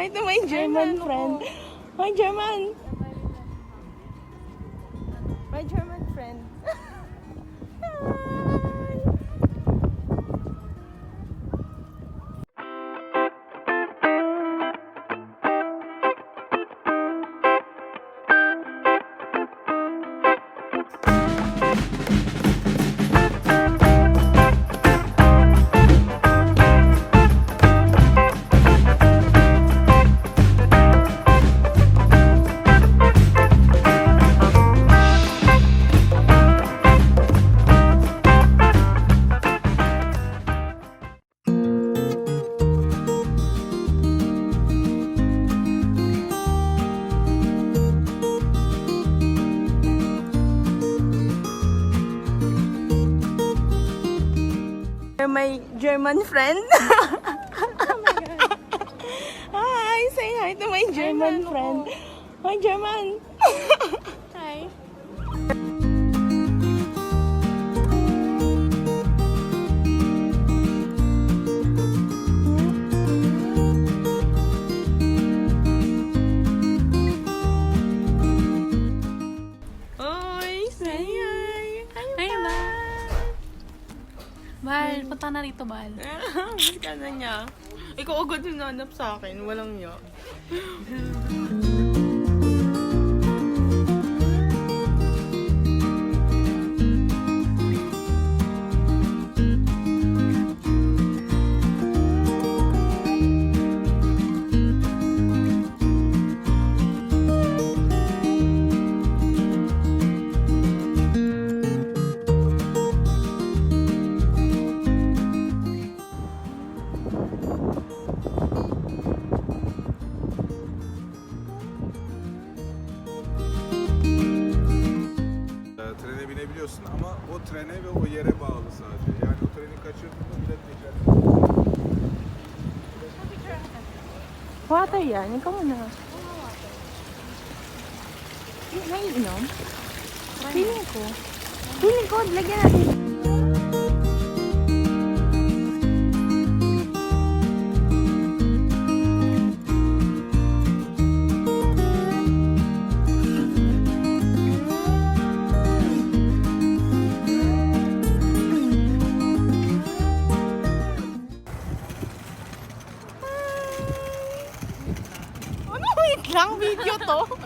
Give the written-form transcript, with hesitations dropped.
hi to my German friend. My German. My German friend. My German friend. Oh my God. Hi, say hi to my German friend. My German. Hi. Oy, say hi. Hi, Mahal. Mahal, punta na rito, Mahal. Miss ka na niya. Ikaw agad yung nanap sa akin. Walang niya. Trene binebiliyorsun ama o trene ve o yere bağlı sadece. Yani o treni kaçırdığında bilet geçer. Water yan. Ikaw muna. Naiinom? Feeling ko. Feeling ko, lagyan natin. Ano? Wait lang, video to.